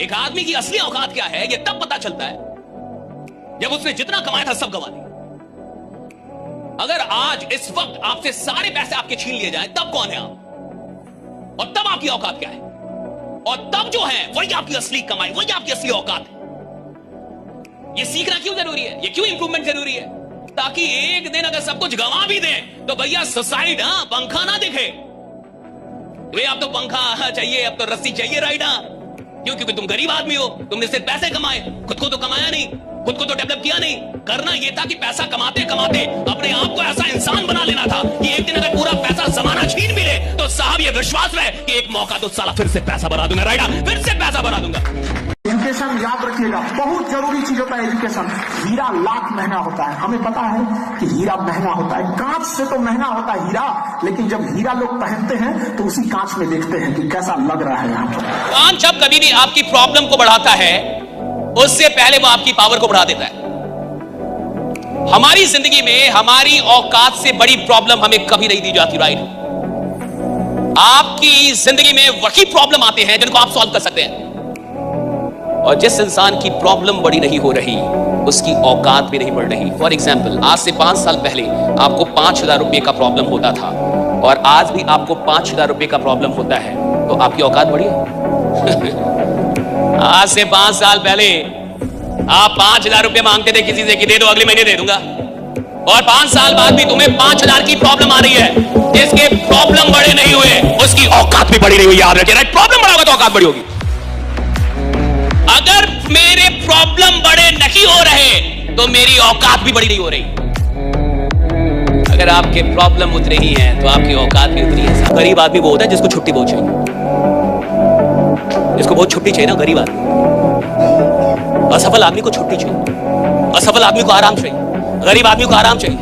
एक आदमी की असली औकात क्या है ये तब पता चलता है जब उसने जितना कमाया था सब गंवा दिया। अगर आज इस वक्त आपसे सारे पैसे आपके छीन लिए जाए तब कौन है आप, और तब आपकी औकात क्या है, और तब जो है वही आपकी असली कमाई, वही आपकी असली औकात है। ये सीखना क्यों जरूरी है, ये क्यों इंप्रूवमेंट जरूरी है? ताकि एक दिन अगर सब कुछ गंवा भी दे तो भैया सुसाइड, पंखा ना दिखे। वे अब तो पंखा चाहिए, अब तो रस्सी चाहिए राइट। क्यों? क्योंकि तुम गरीब आदमी हो, तुमने सिर्फ पैसे कमाए, खुद को तो कमाया नहीं, खुद को तो डेवलप किया नहीं। करना यह था कि पैसा कमाते कमाते अपने आप को ऐसा इंसान बना लेना था कि एक दिन अगर पूरा पैसा जमाना छीन भी ले तो साहब ये विश्वास रहे कि एक मौका तो साला फिर से पैसा बना दूंगा राइट, फिर से पैसा बना दूंगा। एजुकेशन याद रखिएगा, बहुत जरूरी चीज होता है एजुकेशन। हीरा लाख महंगा होता है, हमें पता है कि हीरा महंगा होता है, कांच से तो महंगा होता है हीरा, लेकिन जब हीरा लोग पहनते हैं तो उसी कांच में देखते हैं कि कैसा लग रहा है यहाँ पर। कांच जब कभी भी आपकी प्रॉब्लम को बढ़ाता है उससे पहले वो आपकी पावर को बढ़ा देता है। हमारी जिंदगी में हमारी औकात से बड़ी प्रॉब्लम हमें कभी नहीं दी जाती राइट। आपकी जिंदगी में वही प्रॉब्लम आते हैं जिनको आप सॉल्व कर सकते हैं, और जिस इंसान की प्रॉब्लम बड़ी नहीं हो रही उसकी औकात भी नहीं बढ़ रही। फॉर एग्जाम्पल, आज से 5 साल पहले आपको 5,000 रुपए का प्रॉब्लम होता था और आज भी आपको 5,000 रुपए का प्रॉब्लम होता है, तो आपकी औकात बढ़ी है? आज से 5 साल पहले आप 5,000 रुपए मांगते थे किसी से कि दे दो अगले महीने दे दूंगा, और 5 साल बाद भी तुम्हें 5,000 की प्रॉब्लम आ रही है। जिसके प्रॉब्लम बड़े नहीं हुए उसकी औकात भी बड़ी नहीं हुई, याद रखिए राइट। प्रॉब्लम बड़ा होगा तो औकात बड़ी होगी। अगर मेरे प्रॉब्लम बड़े नहीं हो रहे तो मेरी औकात भी बड़ी नहीं हो रही। अगर आपके प्रॉब्लम उतरे ही हैं तो आपकी औकात भी उतरी है। गरीब आदमी वो होता है जिसको छुट्टी बहुत चाहिए, जिसको बहुत छुट्टी चाहिए ना, गरीब आदमी। असफल आदमी को छुट्टी चाहिए, असफल आदमी को आराम चाहिए, गरीब आदमी को आराम चाहिए।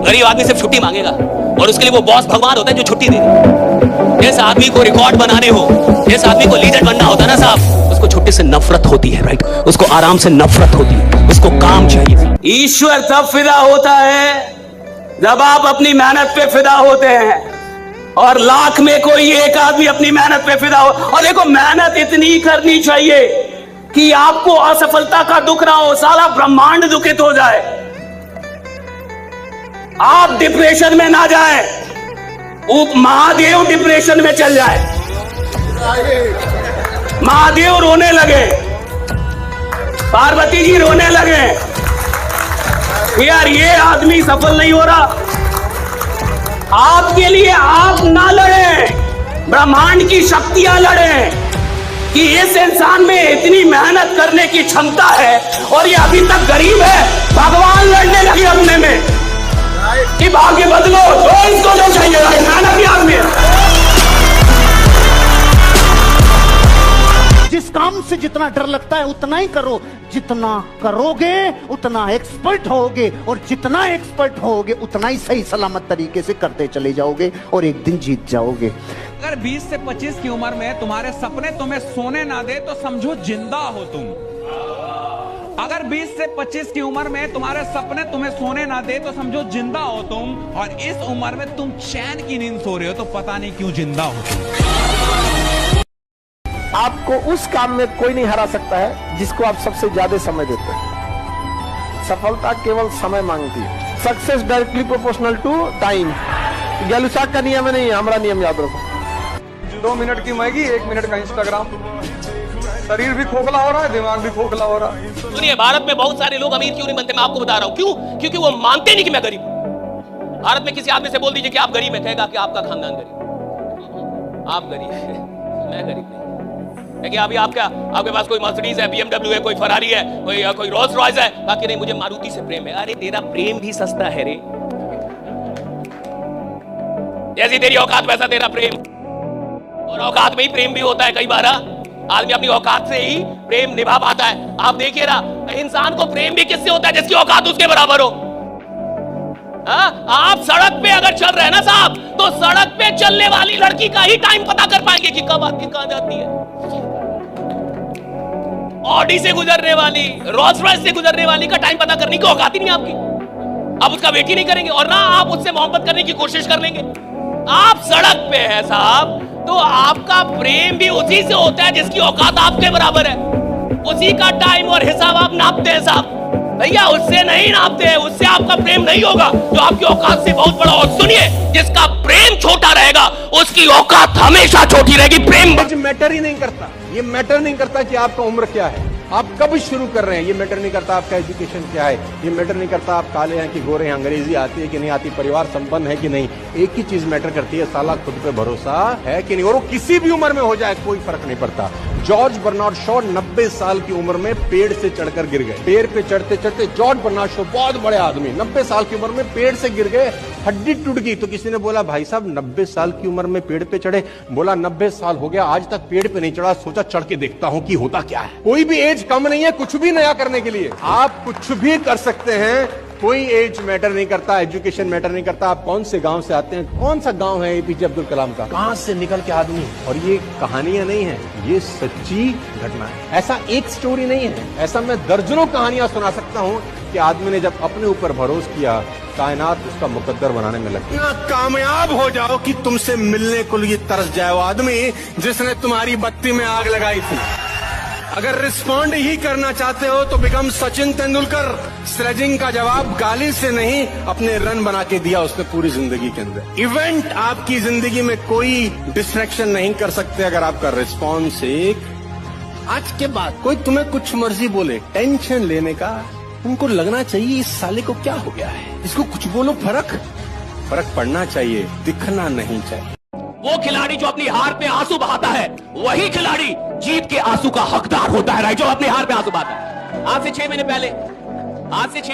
गरीब आदमी सिर्फ छुट्टी मांगेगा और उसके लिए वो बॉस भगवान होता है जो छुट्टी दे दे। जिस आदमी को रिकॉर्ड बनाने हो, जिस आदमी को लीडर बनना होता है ना साहब, उसको छुट्टी से नफरत होती है राइट, उसको आराम से नफरत होती है, उसको काम चाहिए। ईश्वर तब फिदा होता है जब आप अपनी मेहनत पे फिदा होते हैं, और लाख में कोई एक आदमी अपनी मेहनत पे फिदा हो। और देखो, मेहनत इतनी करनी चाहिए कि आपको असफलता का दुख ना हो, सारा ब्रह्मांड दुखित हो जाए, आप डिप्रेशन में ना जाए, महादेव डिप्रेशन में चल जाए, महादेव रोने लगे, पार्वती जी रोने लगे, यार ये आदमी सफल नहीं हो रहा। आपके लिए आप ना लड़ें, ब्रह्मांड की शक्तियां लड़ें कि इस इंसान में इतनी मेहनत करने की क्षमता है और ये अभी तक गरीब है। भगवान लड़ने लगे अपने में कि भाग्य बदलो, तो इसको जो चाहिए मेहनत ही आदमी है। जिस काम से जितना डर लगता है उतना ही करो, जितना करोगे उतना एक्सपर्ट होगे, और जितना एक्सपर्ट होगे उतना ही सही सलामत तरीके से करते चले जाओगे और एक दिन जीत जाओगे। अगर 20 से 25 की उम्र में तुम्हारे सपने तुम्हें सोने ना दे तो समझो जिंदा हो तुम। अगर 20 से 25 की उम्र में तुम्हारे सपने तुम्हें सोने ना दे तो समझो जिंदा हो तुम, और इस उम्र में तुम चैन की नींद सो रहे हो तो पता नहीं क्यों जिंदा हो तुम। आपको उस काम में कोई नहीं हरा सकता है जिसको आप सबसे ज्यादा समय देते हैं। सफलता केवल समय मांगती है। Success directly proportional to time. Gay Lussac का नियम नहीं है, हमारा नियम याद रखो। 2 मिनट की मैगी, 1 मिनट का इंस्टाग्राम। शरीर भी खोखला हो रहा है, दिमाग भी खोखला हो रहा है। सुनिए, भारत में बहुत सारे लोग अमीर क्यों नहीं बनते, मैं आपको बता रहा हूं क्यों। क्योंकि वो मानते नहीं कि मैं गरीब हूं। भारत में किसी आदमी से बोल दीजिए कि आप गरीब हैं, कहेगा कि आपका खानदान गरीब, आप गरीब हैं, मैं गरीब नहीं। देखिए अभी आपके पास कोई मर्सिडीज है, BMW है, कोई फरारी है, कोई रोल्स रॉयस है, बाकी नहीं मुझे मारुति से प्रेम है। अरे तेरा प्रेम भी सस्ता है रे, जैसी तेरी औकात वैसा तेरा प्रेम, और औकात में ही प्रेम भी होता है। कई बार आदमी अपनी औकात से ही प्रेम निभा पाता है। आप देखिए ना, इंसान को प्रेम भी किससे होता है? जिसकी औकात उसके बराबर हो। आप सड़क पे अगर चल रहे हैं ना साहब, तो सड़क पे चलने वाली लड़की का ही टाइम पता कर पाएंगे कि कब आपकी कहां जाती है। ऑडी से गुजरने वाली, रोल्स रॉयस से गुजरने वाली का टाइम पता करने की औकात ही नहीं आपकी। आप उसका वेट ही नहीं करेंगे, और ना आप उससे मोहब्बत करने की कोशिश कर लेंगे। आप सड़क पे हैं साहब, तो आपका प्रेम भी उसी से होता है जिसकी औकात आपके बराबर है। उसी का टाइम और हिसाब आप नापते हैं साहब। भैया उससे नहीं नापते हैं, उससे आपका प्रेम नहीं होगा जो आपकी औकात से बहुत बड़ा। और सुनिए, जिसका प्रेम छोटा रहेगा उसकी औकात हमेशा छोटी रहेगी। प्रेम मैटर ही नहीं करता, ये मैटर नहीं करता कि आपका उम्र क्या है, आप कब शुरू कर रहे हैं, ये मैटर नहीं करता आपका एजुकेशन क्या है, ये मैटर नहीं करता आप काले हैं कि गोरे हैं, अंग्रेजी आती है कि नहीं आती, परिवार संपन्न है कि नहीं। एक ही चीज मैटर करती है, साला खुद पे भरोसा है कि नहीं। और वो किसी भी उम्र में हो जाए कोई फर्क नहीं पड़ता। जॉर्ज बर्नार्ड शॉ 90 साल की उम्र में पेड़ से चढ़कर गिर गए। पेड़ पे चढ़ते चढ़ते जॉर्ज बर्नार्ड शॉ बहुत बड़े आदमी 90 साल की उम्र में पेड़ से गिर गए, हड्डी टूट गई। तो किसी ने बोला भाई साहब 90 साल की उम्र में पेड़ पे चढ़े, बोला 90 साल हो गया आज तक पेड़ पे नहीं चढ़ा, सोचा चढ़ के देखता हूं कि होता क्या है। कोई भी एज कम नहीं है कुछ भी नया करने के लिए, आप कुछ भी कर सकते हैं, कोई एज मैटर नहीं करता, एजुकेशन मैटर नहीं करता, आप कौन से गांव से आते हैं, कौन सा गांव है एपीजे अब्दुल कलाम का, कहां से निकल के आदमी। और ये कहानियां नहीं है, ये सच्ची घटना है। ऐसा एक स्टोरी नहीं है, ऐसा मैं दर्जनों कहानियां सुना सकता हूं कि आदमी ने जब अपने ऊपर भरोसा किया, कायनात उसका मुकद्दर बनाने में लग गया। कामयाब हो जाओ कि तुमसे मिलने को लिए तरस जाए वो आदमी जिसने तुम्हारी बत्ती में आग लगाई थी। अगर रिस्पॉन्ड ही करना चाहते हो तो बिकम सचिन तेंदुलकर। स्लेजिंग का जवाब गाली से नहीं, अपने रन बना के दिया उसने पूरी जिंदगी के अंदर। इवेंट आपकी जिंदगी में कोई डिस्ट्रैक्शन नहीं कर सकते अगर आपका रिस्पॉन्स एक। आज के बाद कोई तुम्हें कुछ मर्जी बोले, टेंशन लेने का उनको लगना चाहिए इस साले को क्या हो गया है, इसको कुछ बोलो फर्क पड़ना चाहिए, दिखना नहीं चाहिए। वो खिलाड़ी जो अपनी हार पे आंसू बहाता है वही खिलाड़ी जीत के आंसू का हकदार होता है, जो अपनी हार पे आंसू बहाता है। आज से 6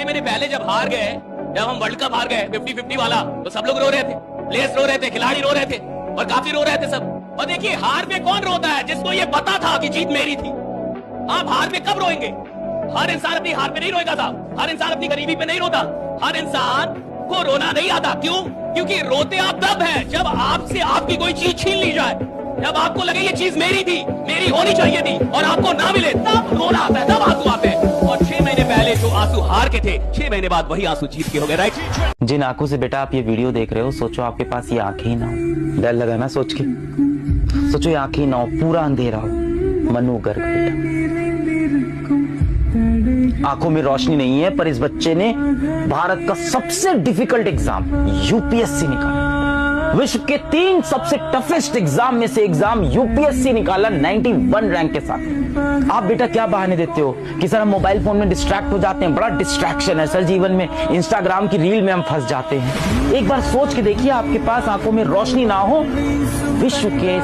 महीने पहले जब हार गए, जब हम वर्ल्ड कप हार गए 50-50 वाला, तो सब लोग रो रहे थे, प्लेयर्स रो रहे थे, खिलाड़ी रो रहे थे और काफी रो रहे थे सब। और देखिए हार पे कौन रोता है, जिसको ये पता था कि जीत मेरी थी। आप हार पे कब रोएंगे? हर इंसान अपनी हार पे नहीं रोएगा साहब, हर इंसान अपनी गरीबी पे नहीं रोता, हर इंसान को रोना नहीं आता। क्यों? क्योंकि रोते आप तब हैं जब आपसे आपकी कोई चीज छीन ली जाए, जब आपको लगे ये चीज मेरी थी, मेरी होनी चाहिए थी और आपको ना मिले, तब रोना आता है, तब आंसू आते हैं। और 6 महीने पहले जो आंसू हार के थे, 6 महीने बाद वही आंसू जीत के हो गए। राइट? जिन आंखों से बेटा आप ये वीडियो देख रहे हो, सोचो आपके पास ये आंखें ही ना हो। डर लगा ना सोच के? सोचो ये आंखें ना हो, पूरा अंधेरा हो। मनु गर्ग बेटा, आंखों में रोशनी नहीं है, पर इस बच्चे ने भारत का सबसे डिफिकल्ट एग्जाम यूपीएससी निकाला। विश्व के 3 सबसे टफेस्ट एग्जाम में से एग्जाम यूपीएससी निकाला 91 रैंक के साथ। आप बेटा क्या बहाने देते हो कि सर हम मोबाइल फोन में डिस्ट्रैक्ट हो जाते हैं, बड़ा डिस्ट्रैक्शन है सर जीवन में, इंस्टाग्राम की रील में हम फंस जाते हैं। एक बार सोच के देखिए, आपके पास आंखों में रोशनी ना हो, विश्व के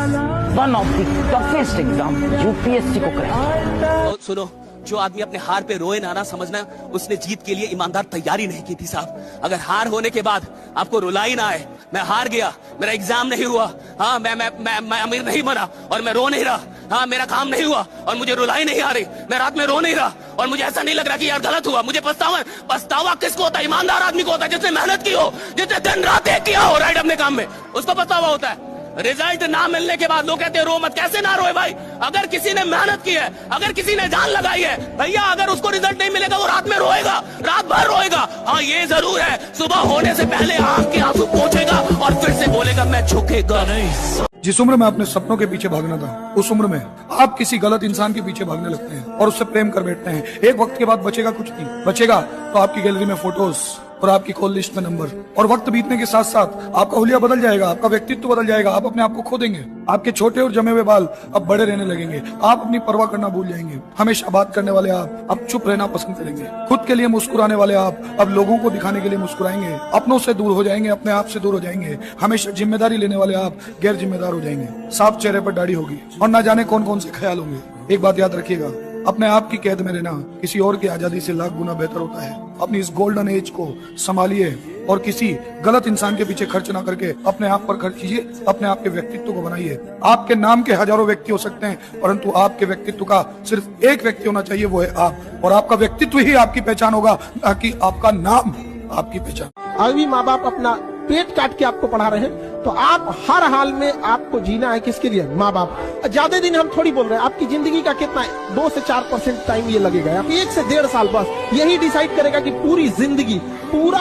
one of the toughest exam UPSC को क्रैक। सुनो, जो आदमी अपने हार पे रोए ना समझना उसने जीत के लिए ईमानदार तैयारी नहीं की थी साहब। अगर हार होने के बाद आपको रुलाई ना आए, मैं हार गया, मेरा एग्जाम नहीं हुआ, हाँ मैं अमीर नहीं बना और मैं रो नहीं रहा, हाँ मेरा काम नहीं हुआ और मुझे रुलाई नहीं आ रही, मैं रात में रो नहीं रहा और मुझे ऐसा नहीं लग रहा कि यार गलत हुआ, मुझे पछतावा किसको होता है? ईमानदार आदमी को होता है, जिसने मेहनत की हो, जिसने दिन रात एक किया हो राइट अपने काम में, उसको पछतावा होता है। रिजल्ट ना मिलने के बाद लोग कहते हैं रो मत। कैसे ना रोए भाई? अगर किसी ने मेहनत की है, अगर किसी ने जान लगाई है, भैया अगर उसको रिजल्ट नहीं मिलेगा वो रात में रोएगा, रात भर रोएगा। हाँ ये जरूर है, सुबह होने से पहले आंख के आंसू पोंछेगा और फिर से बोलेगा मैं झुकेगा नहीं। जिस उम्र में अपने सपनों के पीछे भागना था, उस उम्र में आप किसी गलत इंसान के पीछे भागने लगते हैं और उससे प्रेम कर बैठते हैं। एक वक्त के बाद बचेगा कुछ नहीं, बचेगा तो आपकी गैलरी में फोटोज और आपकी कॉल लिस्ट में नंबर। और वक्त बीतने के साथ साथ आपका हुलिया बदल जाएगा, आपका व्यक्तित्व बदल जाएगा, आप अपने आप को खो देंगे। आपके छोटे और जमे हुए बाल अब बड़े रहने लगेंगे, आप अपनी परवाह करना भूल जाएंगे। हमेशा बात करने वाले आप अब चुप रहना पसंद करेंगे। खुद के लिए मुस्कुराने वाले आप अब लोगों को दिखाने के लिए मुस्कुराएंगे। अपनों से दूर हो जाएंगे, अपने आप से दूर हो जाएंगे। हमेशा जिम्मेदारी लेने वाले आप गैर जिम्मेदार हो जाएंगे। साफ चेहरे पर दाढ़ी होगी और ना जाने कौन कौन से ख्याल होंगे। एक बात याद रखिएगा, अपने आप की कैद में रहना किसी और की आजादी से लाख गुना बेहतर होता है। अपनी इस गोल्डन एज को संभालिए और किसी गलत इंसान के पीछे खर्च ना करके अपने आप पर खर्च कीजिए, अपने आप के व्यक्तित्व को बनाइए। आपके नाम के हजारों व्यक्ति हो सकते हैं, परंतु आपके व्यक्तित्व का सिर्फ एक व्यक्ति होना चाहिए, वो है आप। और आपका व्यक्तित्व ही आपकी पहचान होगा, ना कि आपका नाम आपकी पहचान। आज भी माँ बाप अपना पेट काट के आपको पढ़ा रहे हैं, तो आप हर हाल में आपको जीना है किसके लिए? माँ बाप। ज्यादा दिन हम थोड़ी बोल रहे हैं, आपकी जिंदगी का कितना 2 से 4% टाइम ये लगेगा, आप 1 से 1.5 साल बस यही डिसाइड करेगा कि पूरी जिंदगी, पूरा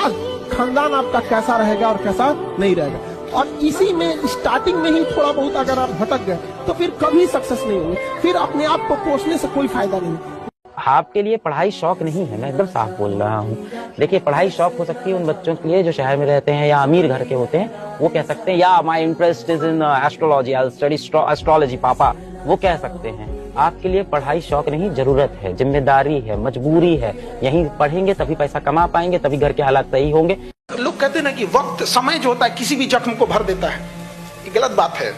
खानदान आपका कैसा रहेगा और कैसा नहीं रहेगा। और इसी में स्टार्टिंग में ही थोड़ा बहुत अगर आप भटक गए तो फिर कभी सक्सेस नहीं होंगे, फिर अपने आप को कोसने से कोई फायदा नहीं। आपके लिए पढ़ाई शौक नहीं है, मैं एकदम साफ बोल रहा हूँ। देखिए, पढ़ाई शौक हो सकती है उन बच्चों के लिए जो शहर में रहते हैं या अमीर घर के होते हैं, वो कह सकते हैं या my interest is in astrology, I study astrology पापा, वो कह सकते हैं। आपके लिए पढ़ाई शौक नहीं, जरूरत है, जिम्मेदारी है, मजबूरी है। यहीं पढ़ेंगे तभी पैसा कमा पाएंगे, तभी घर के हालात सही होंगे। लोग कहते हैं ना कि वक्त, समय जो होता है किसी भी जख्म को भर देता है, ये गलत बात है।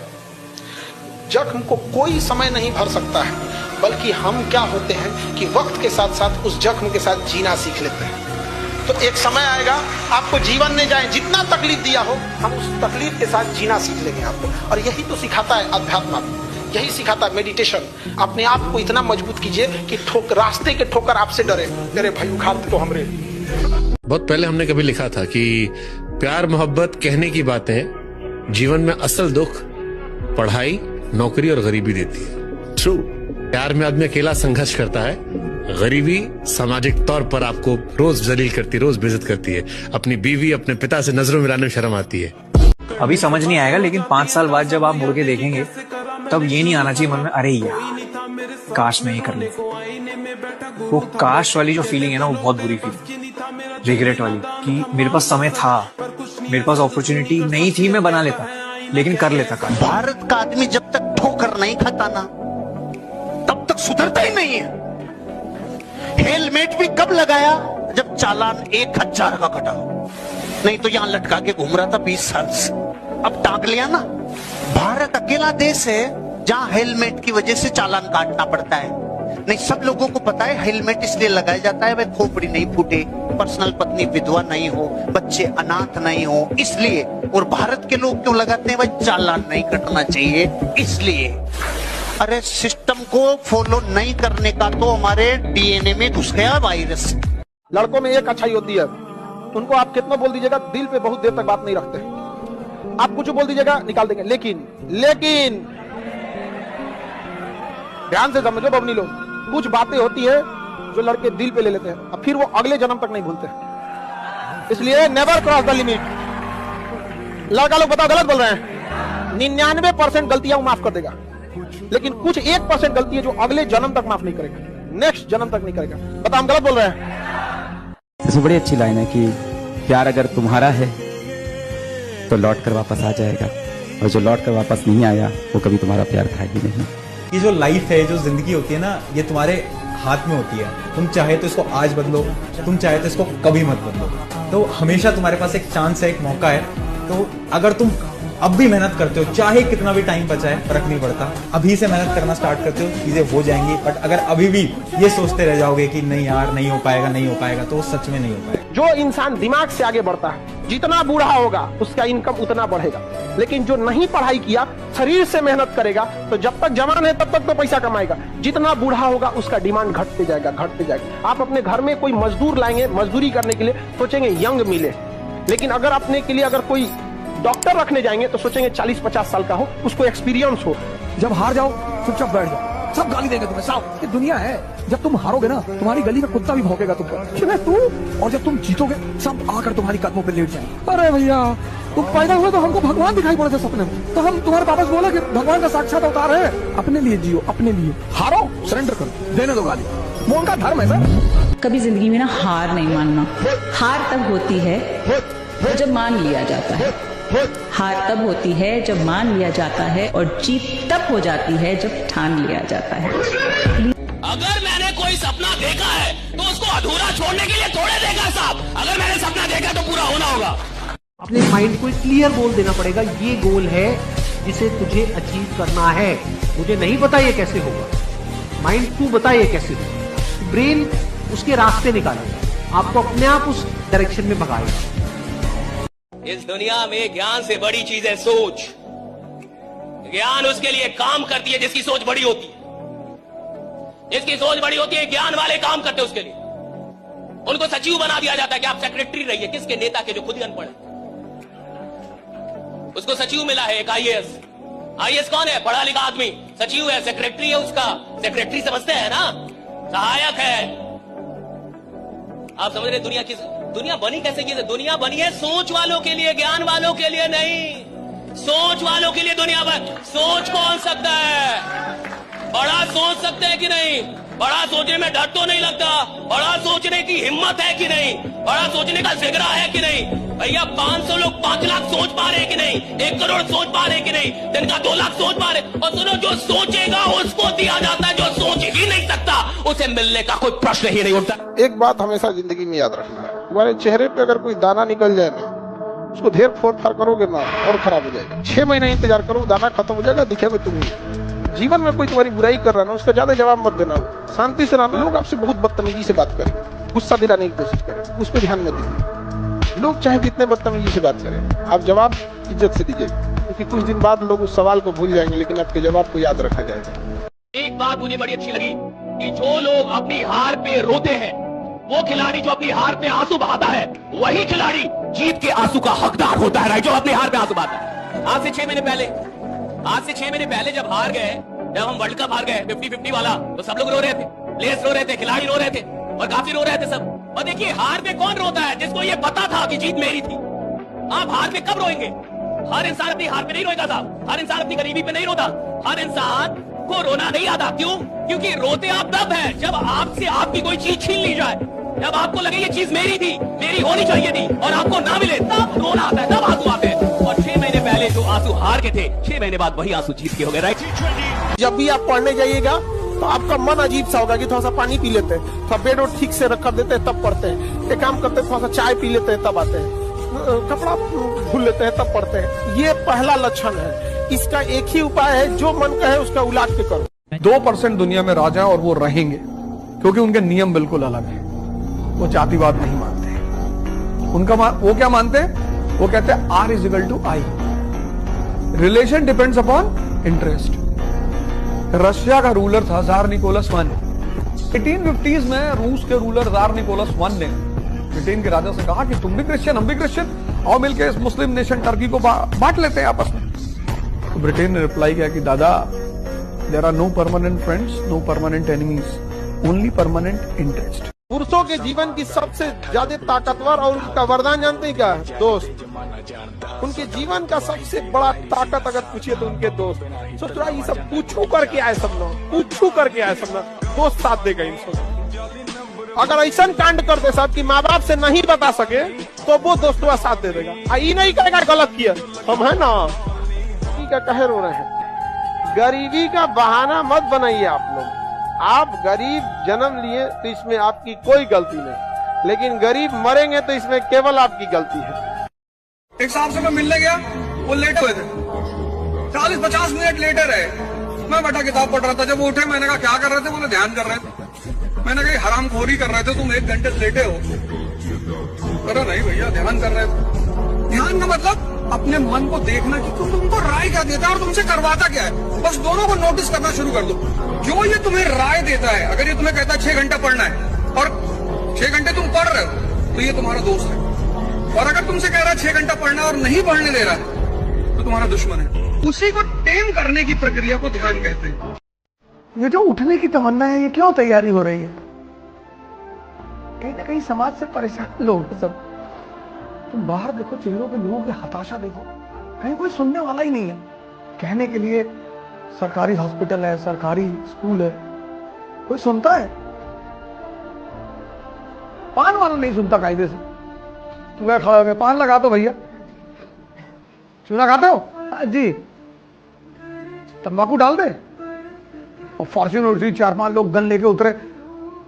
जख्म को कोई समय नहीं भर सकता है, बल्कि हम क्या होते हैं कि वक्त के साथ साथ उस जख्म के साथ जीना सीख लेते हैं। तो एक समय आएगा, आपको जीवन ने जाए जितना तकलीफ दिया हो, हम उस तकलीफ के साथ जीना सीख लेंगे आपको। और यही तो सिखाता है अध्यात्म, यही सिखाता है मेडिटेशन। अपने आप को इतना मजबूत कीजिए कि रास्ते के ठोकर आपसे डरे, अरे भाई उखाड़ तो हमरे। बहुत पहले हमने कभी लिखा था कि प्यार मोहब्बत कहने की बातें, जीवन में असल दुख पढ़ाई, नौकरी और गरीबी देती है। ट्रू, प्यार में आदमी अकेला संघर्ष करता है, गरीबी सामाजिक तौर पर आपको रोज जलील करती है, रोज बेइज्जत करती है। अपनी बीवी, अपने पिता से नजरों मिलाने में शर्म आती है। अभी समझ नहीं आएगा, लेकिन 5 साल बाद जब आप मुड़ के देखेंगे तब ये नहीं आना चाहिए मन में, अरे यार काश मैं ये कर ले। वो काश वाली जो फीलिंग है ना, वो बहुत बुरी फीलिंग, रिग्रेट वाली, कि मेरे पास समय था, मेरे पास अपॉर्चुनिटी नहीं थी, मैं बना लेता, लेकिन कर लेता काश। भारत का आदमी जब तक ठोकर नहीं खाता ना, तब तक सुधरता ही नहीं है। हेलमेट भी कब लगाया? जब चालान 1000 का कटा, नहीं तो यहां लटका के घूम रहा था 20 साल से, अब टांग लिया ना। भारत अकेला देश है जहां हेलमेट की वजह से चालान काटना पड़ता है। नहीं, सब लोगों को पता है हेलमेट इसलिए लगाया जाता है, भाई खोपड़ी नहीं फूटे, पर्सनल पत्नी विधवा नहीं हो, बच्चे अनाथ नहीं हो, इसलिए। और भारत के लोग क्यों लगाते हैं? भाई चालान नहीं कटना चाहिए, इसलिए। अरे सिस्टम को फॉलो नहीं करने का तो हमारे डीएनए में घुस गया वायरस। लड़कों में एक अच्छाई होती है, उनको आप कितना बोल दीजिएगा, दिल पे बहुत देर तक बात नहीं रखते। आप कुछ बोल दीजिएगा, निकाल देंगे। लेकिन ध्यान से समझो बबनी लोग, कुछ बातें होती है जो लड़के दिल पे ले लेते हैं, अब फिर वो अगले जन्म तक नहीं भूलते। इसलिए नेवर क्रॉस द लिमिट। लड़का लोग बताओ गलत बोल रहे हैं। 99% गलतियां वो माफ कर देगा, लेकिन कुछ 1% गलती है जो अगले जन्म तक माफ नहीं करेगा, नेक्स्ट जन्म तक नहीं करेगा। बताओ हम गलत बोल रहे हैं। इसमें बड़ी अच्छी लाइन है कि प्यार अगर तुम्हारा है तो लौट कर वापस आ जाएगा, और जो लौट कर वापस नहीं आया वो कभी तुम्हारा प्यार था ही नहीं। ये जो लाइफ है, जो जिंदगी होती है ना, ये तुम्हारे हाथ में होती है। तुम चाहे तो इसको आज बदलो, तुम चाहे तो इसको कभी मत बदलो। तो हमेशा तुम्हारे पास एक चांस है, एक मौका है। तो अगर तुम अब भी मेहनत करते हो, चाहे कितना भी टाइम बचा है, फर्क नहीं पड़ता, अभी से मेहनत करना स्टार्ट करते हो, चीजें हो जाएंगी। बट अगर अभी भी ये सोचते रह जाओगे कि नहीं यार नहीं हो पाएगा, तो सच में नहीं हो पाएगा। जो इंसान दिमाग से आगे बढ़ता है, जितना बूढ़ा होगा उसका इनकम उतना बढ़ेगा। लेकिन जो नहीं पढ़ाई किया, शरीर से मेहनत करेगा, तो जब तक जवान है तब तक तो पैसा कमाएगा। जितना बूढ़ा होगा उसका डिमांड घटते जाएगा। आप अपने घर में कोई मजदूर लाएंगे, मजदूरी करने के लिए सोचेंगे यंग मिले, लेकिन अगर अपने के लिए अगर कोई डॉक्टर रखने जाएंगे तो सोचेंगे 40-50 साल का हो, उसको एक्सपीरियंस हो। जब हार जाओ चुपचाप बैठ जाओ, सब गाली देंगे तुम्हें, सब। ये दुनिया है, जब तुम हारोगे ना तुम्हारी गली का कुत्ता भी भौंकेगा तुम पर, तू। और जब तुम जीतोगे सब आकर तुम्हारी कदमों पे लेट जाएंगे। अरे भैया तुम पैदा हुए तो हमको भगवान दिखाई पड़े थे सपने में, तो हम तुम्हारे पापा से बोला कि भगवान का साक्षात अवतार है। अपने लिए जियो, अपने लिए। हारो सरेंडर करो, देने दो गाली, वो उनका धर्म है सर। कभी जिंदगी में ना हार नहीं मानना। हार तब होती है जब मान लिया जाता है, हार तब होती है जब मान लिया जाता है, और जीत तब हो जाती है जब ठान लिया जाता है। अगर मैंने कोई सपना देखा है तो उसको अधूरा छोड़ने के लिए थोड़े देखा साहब। अगर मैंने सपना देखा तो पूरा होना होगा। अपने माइंड को क्लियर गोल देना पड़ेगा, ये गोल है जिसे तुझे अचीव करना है। मुझे नहीं पता ये कैसे होगा, माइंड तू बता ये कैसे होगा। ब्रेन उसके रास्ते निकालेगा, आपको अपने आप उस डायरेक्शन में भगाएगा। इस दुनिया में ज्ञान से बड़ी चीज है सोच। ज्ञान उसके लिए काम करती है जिसकी सोच बड़ी होती है। जिसकी सोच बड़ी होती है, ज्ञान वाले काम करते हैं उसके लिए। उनको सचिव बना दिया जाता है कि आप सेक्रेटरी रहिए, किसके? नेता के, जो खुद ही अनपढ़ है। उसको सचिव मिला है एक आईएएस। आईएएस कौन है? पढ़ा लिखा आदमी। सचिव है, सेक्रेटरी है उसका। सेक्रेटरी समझते हैं ना, सहायक है। आप समझ रहे दुनिया बनी कैसे? की दुनिया बनी है सोच वालों के लिए, ज्ञान वालों के लिए नहीं। सोच वालों के लिए दुनिया भर। सोच कौन सकता है? बड़ा सोच सकते हैं कि नहीं? बड़ा सोचने में डर तो नहीं लगता? बड़ा सोचने की हिम्मत है कि नहीं? बड़ा सोचने का जिगरा है कि नहीं? भैया 500 लोग 5 लाख सोच पा रहे हैं कि नहीं? 1 करोड़ सोच पा रहे हैं कि नहीं? दिन का 2 लाख सोच पा रहे? और सुनो, जो सोचेगा उसको दिया जाता है, जो सोच ही नहीं सकता उसे मिलने का कोई प्रश्न ही नहीं उठता। एक बात हमेशा जिंदगी में याद रखना है, तुम्हारे चेहरे पे अगर कोई दाना निकल जाए ना, उसको ढेर फोड़ फाड़ करोगे ना और खराब हो जाएगा। 6 महीने इंतजार करो, दाना खत्म हो जाएगा, दिखेगा तुम। जीवन में कोई तुम्हारी बुराई कर रहा है ना, उसका ज्यादा जवाब मत देना, शांति से रहना। लोग आपसे बहुत बदतमीजी से बात करें, गुस्सा दिलाने की कोशिश करें, उस पर ध्यान मत दीजिए। लोग चाहे जितने बदतमीजी से बात करें, आप जवाब इज्जत से दीजिए, क्योंकि कुछ दिन बाद लोग उस सवाल को भूल जाएंगे, लेकिन आपके जवाब को याद रखा जाएगा। एक बात मुझे बड़ी अच्छी लगी कि जो लोग अपनी हार पे रोते हैं, वो खिलाड़ी जो अपनी हार पे आंसू बहाता है, वही खिलाड़ी जीत के आंसू का हकदार होता है। जो अपनी हार पे आंसू बहाता है। आज से 6 महीने पहले जब हार गए, जब हम वर्ल्ड कप हार गए 50-50 वाला, तो सब लोग रो रहे थे, प्लेयर्स रो रहे थे, खिलाड़ी रो रहे थे और काफी रो रहे थे सब। और देखिए, हार पे कौन रोता है? जिसको ये पता था कि जीत मेरी थी। आप हार पे कब रोएंगे? हर इंसान अपनी हार पे नहीं रोएगा साहब। हर इंसान अपनी गरीबी पे नहीं रोता। हर इंसान को रोना नहीं आता। क्यों? क्योंकि रोते आप तब है जब आपसे आपकी कोई चीज छीन ली जाए, जब आपको लगे ये चीज मेरी थी, मेरी होनी चाहिए थी, और आपको ना मिले, तब रोना आता है, तब आंसू आते हैं। और 6 महीने पहले जो आंसू हार के थे, 6 महीने बाद वही आंसू जीत के हो गए। राइट? जब भी आप पढ़ने जाइएगा तो आपका मन अजीब सा होगा कि थोड़ा सा पानी पी लेते हैं, थोड़ा बेड और ठीक से रख देते हैं, तब पढ़ते हैं। एक काम करते हैं, थोड़ा सा चाय पी लेते हैं, तब आते हैं। कपड़ा धुल लेते हैं, तब पढ़ते हैं। ये पहला लक्षण है। इसका एक ही उपाय है, जो मन कहे उसका उलाट के करो। 2% दुनिया में राजा हैं और वो रहेंगे, क्योंकि उनके नियम बिल्कुल अलग है। वो जातिवाद नहीं मानते। उनका वो क्या मानते हैं? वो कहते हैं R = I। Relation depends upon interest. Russia का रूलर था जार निकोलस I। 1850s में रूस के रूलर जार निकोलस I ने ब्रिटेन के राजा से कहा कि तुम भी क्रिश्चियन, हम भी क्रिश्चियन, और मिलकर इस मुस्लिम नेशन टर्की को बांट लेते हैं आपस में। तो ब्रिटेन ने रिप्लाई किया कि दादा, there are no permanent friends, no permanent enemies, only permanent interest. पुरुषों के जीवन की सबसे ज्यादा ताकतवर और उनका वरदान जानते हैं क्या है? दोस्त। उनके जीवन का सबसे बड़ा ताकत अगर पूछिए तो उनके दोस्त। सोच रहा ये सब पूछू करके आए सब लोग, पूछू करके आए सब लोग, दोस्त साथ देगा इन सब। अगर ऐसा कांड कर दे साहब कि माँ बाप से नहीं बता सके, तो वो दोस्तों साथ दे देगा। ये नहीं कहेगा गलत किया, हम है ना, का कहे रो रहे हैं। गरीबी का बहाना मत बनाइए आप लोग। आप गरीब जन्म लिए तो इसमें आपकी कोई गलती नहीं, लेकिन गरीब मरेंगे तो इसमें केवल आपकी गलती है। एक साहब से मैं मिलने गया, वो लेटे हुए थे, 40-50 मिनट लेटे रहे। मैं बैठा किताब पढ़ रहा था। जब वो उठे, मैंने कहा क्या कर रहे थे? बोले ध्यान कर रहे थे। मैंने कहा हरामखोरी कर रहे थे तुम, 1 घंटे लेटे हो। करो नहीं भैया, ध्यान कर रहे थे। ध्यान का मतलब अपने मन को देखना कि तुमको राय क्या देता है और तुमसे करवाता क्या है। बस दोनों को नोटिस करना शुरू कर दो। जो ये तुम्हें राय देता है, अगर ये तुम्हें कहता है 6 घंटा पढ़ना है और 6 घंटे तुम पढ़ रहे हो, तो ये तुम्हारा दोस्त है। और अगर तुमसे कह रहा है 6 घंटा पढ़ना है और नहीं पढ़ने दे रहा है, तो तुम्हारा दुश्मन है। उसी को टेम करने की प्रक्रिया को ध्यान कहते हैं। ये जो उठने की तमन्ना है, ये क्यों तैयारी हो रही है? कहीं ना कहीं समाज से परेशान लोग सब। तुम बाहर देखो, चेहरों पे लोगों की हताशा देखो, कहीं कोई सुनने वाला ही नहीं है। कहने के लिए सरकारी हॉस्पिटल है, सरकारी स्कूल है, कोई सुनता है? पान वाला नहीं सुनता कायदे से। तू क्या खड़ा हो गया? पान लगा दो भैया। चूना खाते हो? हाँ जी। तंबाकू डाल दे। और फॉर्च्यूनर उठी, 4-5 लोग गन लेके उतरे,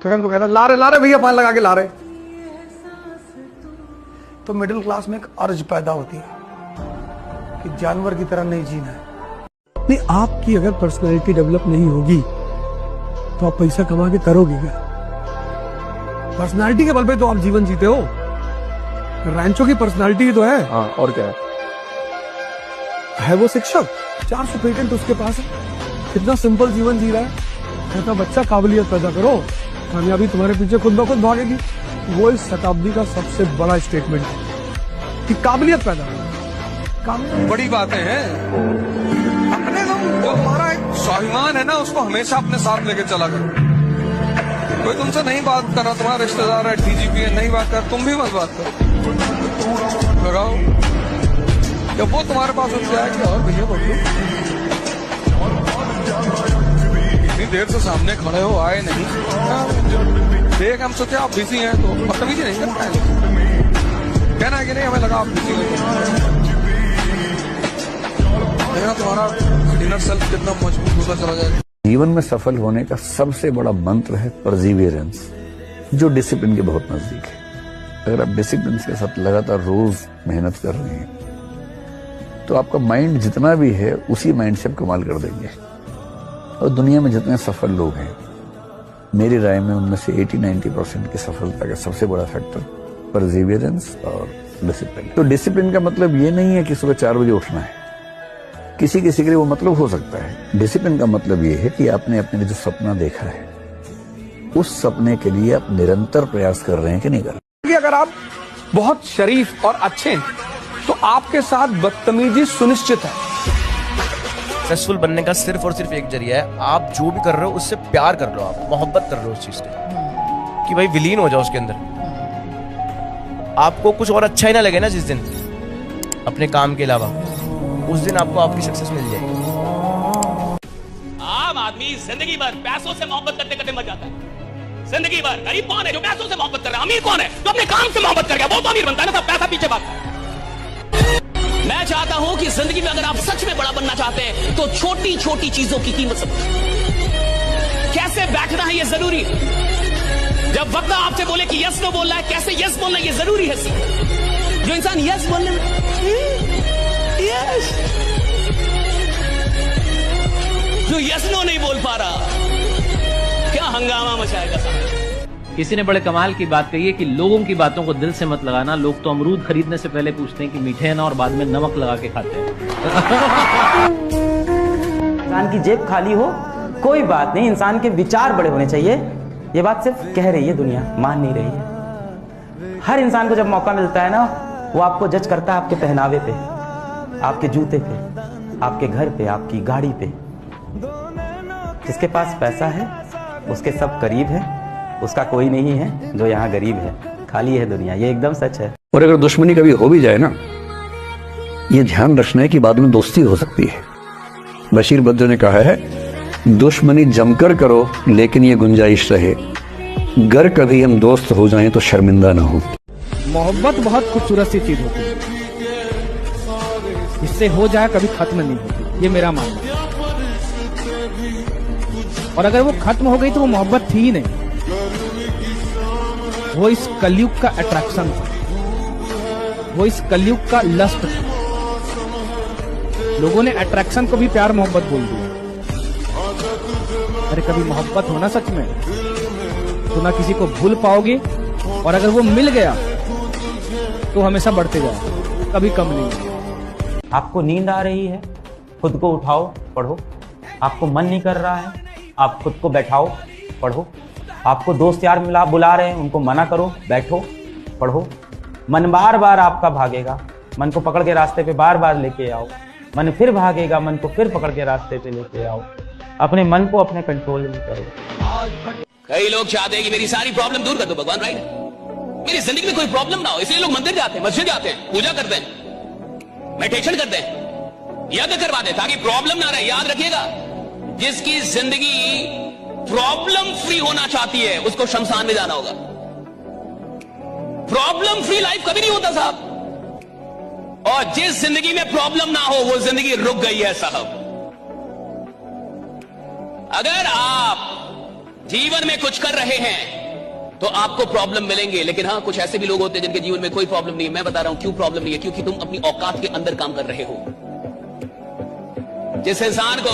तुरंत तो कहता ला रहे भैया, पान लगा के ला रहे। तो मिडिल क्लास में एक अर्ज पैदा होती है कि जानवर की तरह नहीं जीना है। नहीं, आपकी अगर पर्सनैलिटी डेवलप नहीं होगी तो आप पैसा कमा के करोगे क्या? पर्सनैलिटी के बल पे तो आप जीवन जीते हो। रैंचो की पर्सनैलिटी तो है। हाँ, और क्या है वो शिक्षक, 400 पेटेंट उसके पास है, कितना सिंपल जीवन जी रहा है। कहता बच्चा काबिलियत पैदा करो, कामयाबी तुम्हारे पीछे खुद ब खुद भागेगी। वो इस शताब्दी का सबसे बड़ा स्टेटमेंट है कि काबिलियत पैदा करो। बड़ी बातें हैं। अपने जो हमारा एक स्वाभिमान है ना, उसको हमेशा अपने साथ लेके चला करो। कोई तुमसे नहीं बात कर रहा, तुम्हारा रिश्तेदार है, DGP है, नहीं बात कर, तुम भी मत बात करो। लगाओ जब वो तुम्हारे पास उनसे आया कि और भैया बोल इतनी देर से सामने खड़े हो, आए नहीं, देख हम सोचे आप बिजी हैं तो बदतमीजी नहीं करता है, कहना है कि नहीं हमें लगा आप बिजी हैं। तुम्हारा इनर सेल्फ कितना मजबूत होता चला जाएगा। जीवन में सफल होने का सबसे बड़ा मंत्र है परसिवियरेंस, जो डिसिप्लिन के बहुत नजदीक है। अगर आप डिसिप्लिन के साथ लगातार रोज मेहनत कर रहे हैं तो आपका माइंड जितना भी है उसी माइंड से आप कमाल कर देंगे। और दुनिया में जितने सफल लोग हैं, मेरी राय में उनमें से 80-90% की सफलता का सबसे बड़ा फैक्टर परसिवियरेंस और डिसिप्लिन। तो डिसिप्लिन का मतलब ये नहीं है कि सुबह 4 बजे उठना है, किसी किसी के लिए वो मतलब हो सकता है। डिसिप्लिन का मतलब ये है कि आपने अपने जो सपना देखा है उस सपने के लिए आप निरंतर प्रयास कर रहे हैं कि नहीं कर रहे। अगर आप बहुत शरीफ और अच्छे हैं तो आपके साथ बदतमीजी सुनिश्चित है। सक्सेसफुल बनने का सिर्फ और सिर्फ एक जरिया है, आप जो भी कर रहे हो उससे प्यार कर लो, आप मोहब्बत कर लो उस चीज से कि भाई विलीन हो जाओ उसके अंदर। आपको कुछ और अच्छा ही ना लगे ना जिस दिन अपने काम के अलावा, उस दिन आपको आपकी सक्सेस मिल जाएगी। आम आदमी जिंदगी भर पैसों से मोहब्बत करते करते मर जाता है। जिंदगी भर गरीब कौन है जो पैसों से मोहब्बत कर रहा है? अमीर कौन है जो अपने काम से मोहब्बत कर गया? वो तो अमीर बनता है ना, सब पैसा पीछे भागता है। मैं चाहता हूं कि जिंदगी में अगर आप सच में बड़ा बनना चाहते हैं तो छोटी छोटी चीजों की कीमत समझिए। कैसे बैठना है ये जरूरी है। जब वक्त आपसे बोले कि यस नो बोलना है, कैसे यस बोलना है ये जरूरी है। जो इंसान यस बोलने में यस, जो यस नो नहीं बोल पा रहा, क्या हंगामा मचाएगा साहब। किसी ने बड़े कमाल की बात कही है कि लोगों की बातों को दिल से मत लगाना। लोग तो अमरूद खरीदने से पहले पूछते हैं कि मीठे हैं ना, और बाद में नमक लगा के खाते हैं। इंसान की जेब खाली हो कोई बात नहीं, इंसान के विचार बड़े होने चाहिए। ये बात सिर्फ कह रही है दुनिया, मान नहीं रही है। हर इंसान को जब मौका मिलता है ना, वो आपको जज करता है आपके पहनावे पे, आपके जूते पे, आपके घर पे, आपकी गाड़ी पे। जिसके पास पैसा है उसके सब करीब है, उसका कोई नहीं है जो यहाँ गरीब है। खाली है दुनिया, ये एकदम सच है। और अगर दुश्मनी कभी हो भी जाए ना, ये ध्यान रखना है कि बाद में दोस्ती हो सकती है। बशीर बद्र ने कहा है, दुश्मनी जमकर करो लेकिन ये गुंजाइश रहे, गर कभी हम दोस्त हो जाएं तो शर्मिंदा ना हो। मोहब्बत बहुत खूबसूरत सी चीज होती है, इससे हो जाए कभी खत्म नहीं होती, ये मेरा मानना है। और अगर वो खत्म हो गई तो वो मोहब्बत थी ही नहीं, वो इस कलयुग का अट्रैक्शन था, वो इस कलयुग का लस्ट था। लोगों ने अट्रैक्शन को भी प्यार मोहब्बत बोल दिया। अरे कभी मोहब्बत होना सच में तो ना किसी को भूल पाओगे, और अगर वो मिल गया तो हमेशा बढ़ते जाओ, कभी कम नहीं। आपको नींद आ रही है, खुद को उठाओ, पढ़ो। आपको मन नहीं कर रहा है, आप खुद को बैठाओ, पढ़ो। आपको दोस्त यार मिला बुला रहे हैं, उनको मना करो, बैठो, पढ़ो। मन बार बार आपका भागेगा, मन को पकड़ के रास्ते पे बार बार लेके आओ। मन फिर भागेगा, मन को फिर पकड़ के रास्ते पे लेके आओ। अपने मन को अपने कंट्रोल में करो। कई लोग चाहते हैं कि मेरी सारी प्रॉब्लम दूर कर दो भगवान, राइट? मेरी जिंदगी में कोई प्रॉब्लम ना हो, इसलिए लोग मंदिर जाते हैं, मस्जिद जाते हैं, पूजा करते हैं, मेडिटेशन करते हैं, यज्ञ करवाते हैं ताकि प्रॉब्लम ना रहे। याद रखिएगा, जिसकी जिंदगी प्रॉब्लम फ्री होना चाहती है उसको शमशान में जाना होगा। प्रॉब्लम फ्री लाइफ कभी नहीं होता साहब। और जिस जिंदगी में प्रॉब्लम ना हो वो जिंदगी रुक गई है साहब। अगर आप जीवन में कुछ कर रहे हैं तो आपको प्रॉब्लम मिलेंगे, लेकिन हाँ, कुछ ऐसे भी लोग होते हैं जिनके जीवन में कोई प्रॉब्लम नहीं है। मैं बता रहा हूं क्यों प्रॉब्लम नहीं है, क्योंकि तुम अपनी औकात के अंदर काम कर रहे हो। जिस इंसान को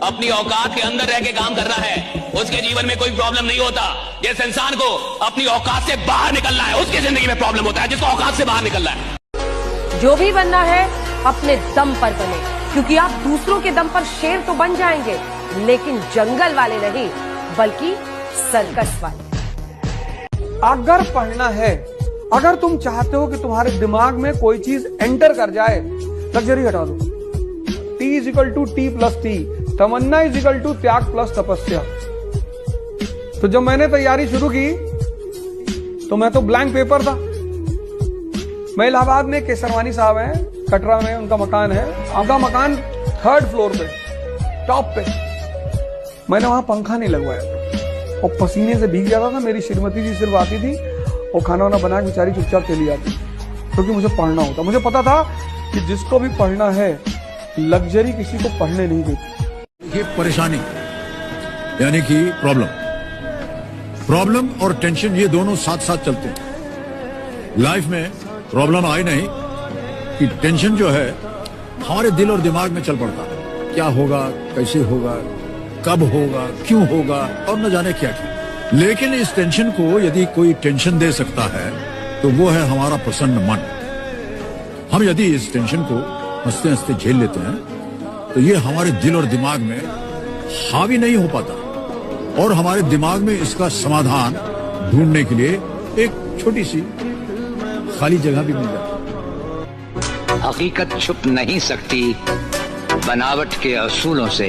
अपनी औकात के अंदर रह के काम करना है उसके जीवन में कोई प्रॉब्लम नहीं होता। जिस इंसान को अपनी औकात से बाहर निकलना है उसकी जिंदगी में प्रॉब्लम होता है, जिसको औकात से बाहर निकलना है। जो भी बनना है अपने दम पर बने, क्योंकि आप दूसरों के दम पर शेर तो बन जाएंगे, लेकिन जंगल वाले नहीं, बल्कि सर्कस वाले। अगर पढ़ना है, अगर तुम चाहते हो कि तुम्हारे दिमाग में कोई चीज एंटर कर जाए, लग्जरी हटा दो। T=T+T, तमन्ना त्याग प्लस तपस्या। तो जब मैंने तैयारी शुरू की तो मैं तो ब्लैंक पेपर था। मैं इलाहाबाद में केसरवानी साहब हैं, कटरा में उनका मकान है, उनका मकान 3rd फ्लोर पे, टॉप पे। मैंने वहां पंखा नहीं लगवाया और पसीने से भीग जाता था। मेरी श्रीमती जी सिर्फ आती थी और खाना वाना बना के बेचारी चुपचाप चली जाती, क्योंकि मुझे पढ़ना होता। मुझे पता था कि जिसको भी पढ़ना है, लग्जरी किसी को पढ़ने नहीं देती। ये परेशानी यानी कि प्रॉब्लम और टेंशन, ये दोनों साथ साथ चलते हैं। लाइफ में प्रॉब्लम आई नहीं कि टेंशन जो है हमारे दिल और दिमाग में चल पड़ता है। क्या होगा, कैसे होगा, कब होगा, क्यों होगा और न जाने क्या क्या। लेकिन इस टेंशन को यदि कोई टेंशन दे सकता है तो वो है हमारा प्रसन्न मन। हम यदि इस टेंशन को हंसते हंसते झेल लेते हैं तो ये हमारे दिल और दिमाग में हावी नहीं हो पाता और हमारे दिमाग में इसका समाधान ढूंढने के लिए एक छोटी सी खाली जगह भी मिल जाती है। हकीकत छुप नहीं सकती बनावट के असूलों से,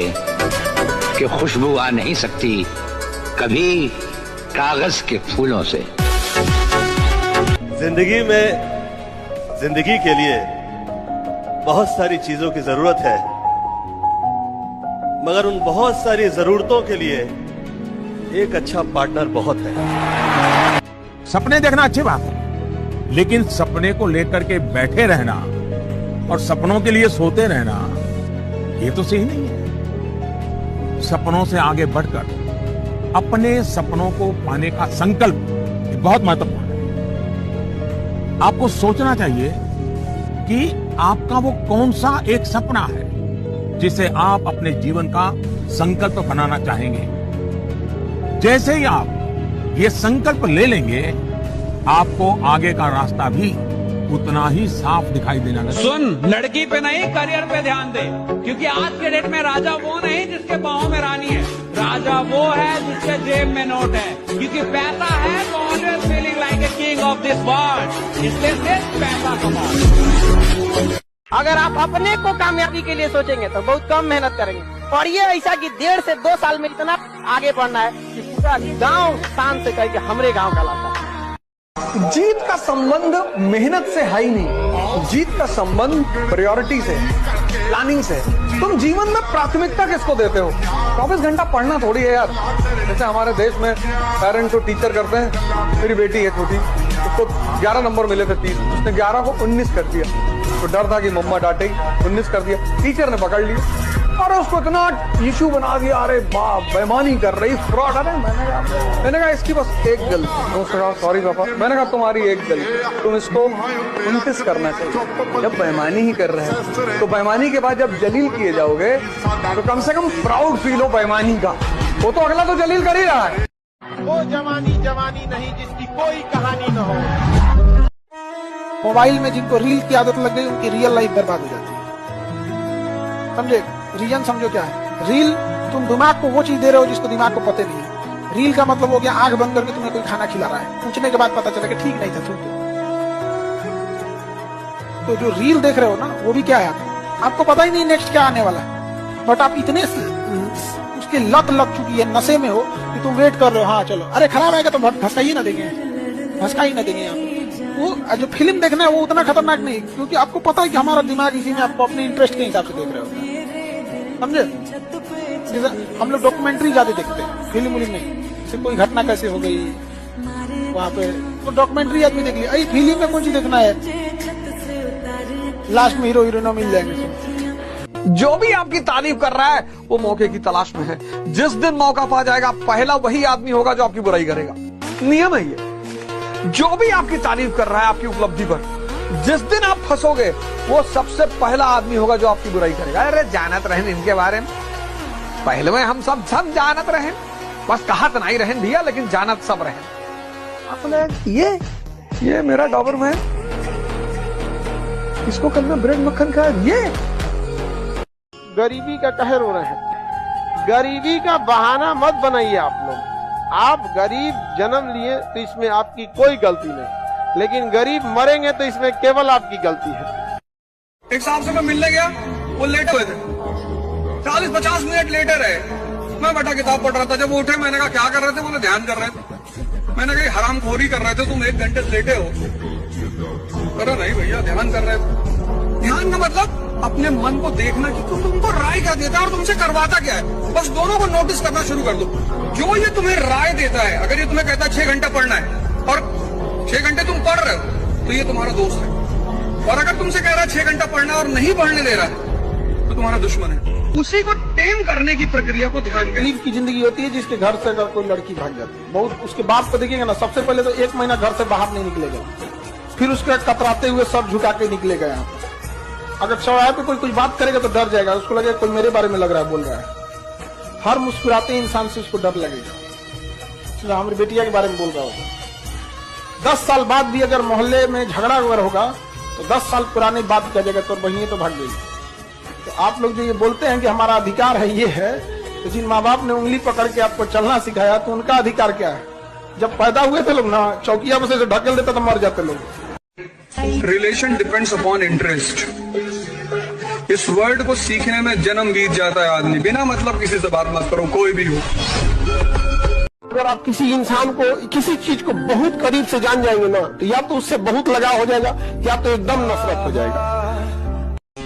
कि खुशबू आ नहीं सकती कभी कागज के फूलों से। जिंदगी में जिंदगी के लिए बहुत सारी चीजों की जरूरत है, मगर उन बहुत सारी जरूरतों के लिए एक अच्छा पार्टनर बहुत है। सपने देखना अच्छी बात है, लेकिन सपने को लेकर के बैठे रहना और सपनों के लिए सोते रहना, ये तो सही नहीं है। सपनों से आगे बढ़कर अपने सपनों को पाने का संकल्प बहुत महत्वपूर्ण है। आपको सोचना चाहिए कि आपका वो कौन सा एक सपना है जिसे आप अपने जीवन का संकल्प बनाना चाहेंगे। जैसे ही आप ये संकल्प ले लेंगे, आपको आगे का रास्ता भी उतना ही साफ दिखाई देना लगेगा। सुन, लड़की पे नहीं करियर पे ध्यान दे, क्योंकि आज के डेट में राजा वो नहीं जिसके पाँव में रानी है, राजा वो है जिसके जेब में नोट है। क्योंकि पैसा है तो always feeling like a king of this world, इसलिए सिर्फ पैसा कमाओ। अगर आप अपने को कामयाबी के लिए सोचेंगे तो बहुत कम मेहनत करेंगे, और ये ऐसा कि 1.5 से 2 साल में इतना आगे बढ़ना है कि पूरा गांव शान से कहे कि हमरे गांव का लाता है। जीत का संबंध मेहनत से है ही नहीं, जीत का संबंध प्रायोरिटी से, प्लानिंग से। तुम जीवन में प्राथमिकता किसको देते हो? 24 घंटा पढ़ना थोड़ी है यार। जैसे हमारे देश में पेरेंट को टीचर करते हैं, मेरी बेटी है छोटी, उसको 11 नंबर मिले थे 30, उसने 11 को 19 कर दिया। तो डर था कि मम्मा डांटेगी, 19 कर दिया, टीचर ने पकड़ लिया और उसको इतना इशू बना दिया, अरे बाप बेईमानी कर रही, फ्रॉड। अरे मैंने कहा इसकी बस एक गलती, सॉरी पापा, मैंने कहा तुम्हारी एक गलती, तुम इसको 29 करना चाहिए। जब बेईमानी ही कर रहे हैं तो बेईमानी के बाद जब जलील किए जाओगे तो कम से कम प्राउड फील हो बेईमानी का। वो तो अगला तो जलील कर ही रहा है। वो जवानी जवानी नहीं जिसकी कोई कहानी न हो। मोबाइल में जिनको रील की आदत लग गई, उनकी रियल लाइफ बर्बाद हो जाती है। समझे? रीजन समझो क्या है? रील, तुम दिमाग को वो चीज दे रहे हो जिसको दिमाग को पता नहीं है। रील का मतलब हो गया आंख बंद करके तुम्हें कोई खाना खिला रहा है, पूछने के बाद पता चला कि ठीक नहीं था, थूक दो। तो जो रील देख रहे हो ना, वो भी क्या है, आपको पता ही नहीं नेक्स्ट क्या आने वाला है, बट आप इतने उसके लत लग चुकी है, नशे में हो कि तुम वेट कर रहे हो। हाँ चलो, अरे खराब आएगा तो भसका ही ना देंगे, भसका ही ना देंगे। यहाँ वो जो फिल्म देखना है वो उतना खतरनाक नहीं, क्योंकि आपको पता है कि हमारा दिमाग इसी में, आपको अपने इंटरेस्ट के हिसाब से देख रहे हो। समझे? जैसे हम लोग डॉक्यूमेंट्री ज्यादा देखते हैं, फिल्म नहीं। जैसे कोई घटना कैसे हो गई वहां पे, तो डॉक्यूमेंट्री आदमी देख लिया। फिल्म में कौन सी देखना है, लास्ट में हीरो हीरोइन मिल जाएंगे। जो भी आपकी तारीफ कर रहा है वो मौके की तलाश में है। जिस दिन मौका पा जाएगा, पहला वही आदमी होगा जो आपकी बुराई करेगा। नियम है ये। जो भी आपकी तारीफ कर रहा है आपकी उपलब्धि पर, जिस दिन आप फंसोगे वो सबसे पहला आदमी होगा जो आपकी बुराई करेगा। अरे जानत रहें इनके बारे में, पहले में हम सब जानत रहें, बस कहत नहीं रहें भैया, लेकिन जानत सब रहें। अपने ये मेरा डॉबरमैन, इसको कल में ब्रेड मक्खन खाया। ये गरीबी का कहर हो रहे हैं, गरीबी का बहाना मत बनाइए आप लोग। आप गरीब जन्म लिए तो इसमें आपकी कोई गलती नहीं, लेकिन गरीब मरेंगे तो इसमें केवल आपकी गलती है। एक साहब से मैं मिलने गया, वो लेटे हुए थे, 40-50 मिनट लेटे रहे। मैं बैठा किताब पढ़ रहा था, जब वो उठे मैंने कहा क्या कर रहे थे? बोले ध्यान कर रहे थे। मैंने कहा हरामखोरी कर रहे थे तुम, 1 घंटे से लेटे हो। अरे नहीं भैया ध्यान कर रहे थे। ध्यान का मतलब अपने मन को देखना कि तुमको राय क्या देता है और तुमसे करवाता क्या है। बस दोनों को नोटिस करना शुरू कर दो। जो ये तुम्हें राय देता है, अगर ये तुम्हें कहता है 6 घंटा पढ़ना है और 6 घंटे तुम पढ़ रहे हो तो ये तुम्हारा दोस्त है। और अगर तुमसे कह रहा है 6 घंटा पढ़ना और नहीं पढ़ने दे रहा है तो तुम्हारा दुश्मन है। उसी को टेम करने की प्रक्रिया को ध्यान गरीब की जिंदगी होती है जिसके घर से अगर कोई लड़की भाग जाती है, बहुत उसके बाप को देखिएगा ना, सबसे पहले तो 1 महीना घर से बाहर नहीं निकलेगा, फिर उसके कतराते हुए सर झुका के निकलेगा। यहाँ अगर चौराहे पे कोई कुछ बात करेगा तो डर जाएगा, उसको लगेगा कोई मेरे बारे में लग रहा है, बोल रहा है। हर मुस्कुराते इंसान से उसको डर लगेगा। हमारी बेटिया के बारे में बोल रहा होगा, 10 साल बाद भी अगर मोहल्ले में झगड़ा वगैरह होगा तो 10 साल पुरानी बात कह जाएगा, तो बहनी तो भाग गई। तो आप लोग जो ये बोलते हैं कि हमारा अधिकार है, ये है, तो जिन माँ बाप ने उंगली पकड़ के आपको चलना सिखाया तो उनका अधिकार क्या है? जब पैदा हुए थे लोग ना, चौकिया में से ढकेल देता तो मर जाते लोग। Relation depends upon interest. इस वर्ड को सीखने में जन्म बीत जाता है आदमी। बिना मतलब किसी से बात मत करो, कोई भी हो। अगर आप किसी इंसान को, किसी चीज को बहुत करीब से जान जाएंगे ना, तो या तो उससे बहुत लगाव हो जाएगा या तो एकदम नफरत हो जाएगा।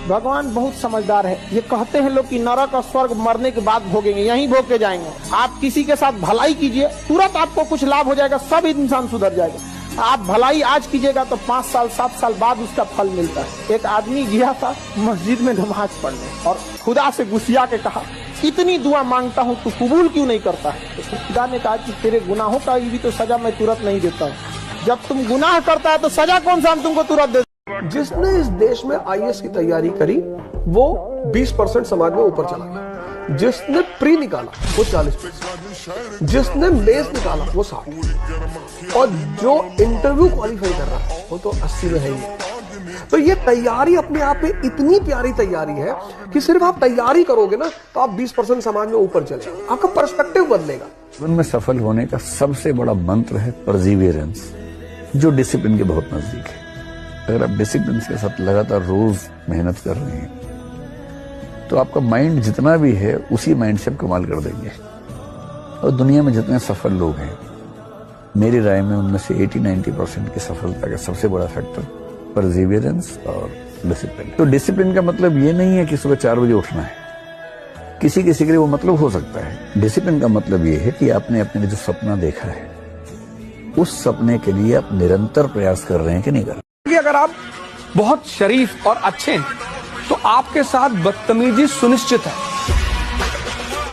भगवान बहुत समझदार है। ये कहते हैं लोग कि नरक और स्वर्ग मरने के बाद भोगेंगे, यहीं भोग के जाएंगे। आप किसी के साथ भलाई कीजिए, तुरंत आपको कुछ लाभ हो जाएगा, सब इंसान सुधर जाएगा। आप भलाई आज कीजिएगा तो 5 साल 7 साल बाद उसका फल मिलता है। एक आदमी गया था मस्जिद में नमाज पढ़ने और खुदा से गुस्सिया के कहा, इतनी दुआ मांगता हूँ तू कबूल क्यों नहीं करता है? तो खुदा ने कहा कि तेरे गुनाहों का भी तो सजा मैं तुरंत नहीं देता हूँ। जब तुम गुनाह करता है तो सजा कौन सा हम तुमको तुरंत दे। जिसने इस देश में IAS की तैयारी करी वो 20% समाज में ऊपर चला गया। जिसने प्री निकाला वो 40%, जिसने मेंस निकाला वो 60%, और जो इंटरव्यू क्वालिफाई कर रहा है वो तो 80 में है ही। तो ये तैयारी अपने आप में इतनी प्यारी तैयारी है कि सिर्फ आप तैयारी करोगे ना तो आप 20% समाज में ऊपर चले, आपका पर्सपेक्टिव बदलेगा। जीवन में सफल होने का सबसे बड़ा मंत्र है परसिवियरेंस, जो डिसिप्लिन के बहुत नजदीक है। अगर आप डिसिप्लिन के साथ लगातार रोज मेहनत कर रहे हैं तो आपका माइंड जितना भी है उसी माइंड से आप कमाल कर देंगे। और दुनिया में जितने सफल लोग हैं, मेरी राय में उनमें से 80-90% की सफलता का सबसे बड़ा फैक्टर परसिवियरेंस और डिसिप्लिन। तो डिसिप्लिन का मतलब ये नहीं है कि सुबह 4 बजे उठना है, किसी किसी के लिए वो मतलब हो सकता है। डिसिप्लिन का मतलब ये है कि आपने अपने जो सपना देखा है उस सपने के लिए आप निरंतर प्रयास कर रहे हैं कि नहीं कर रहे। अगर आप बहुत शरीफ और अच्छे हैं तो आपके साथ बदतमीजी सुनिश्चित है।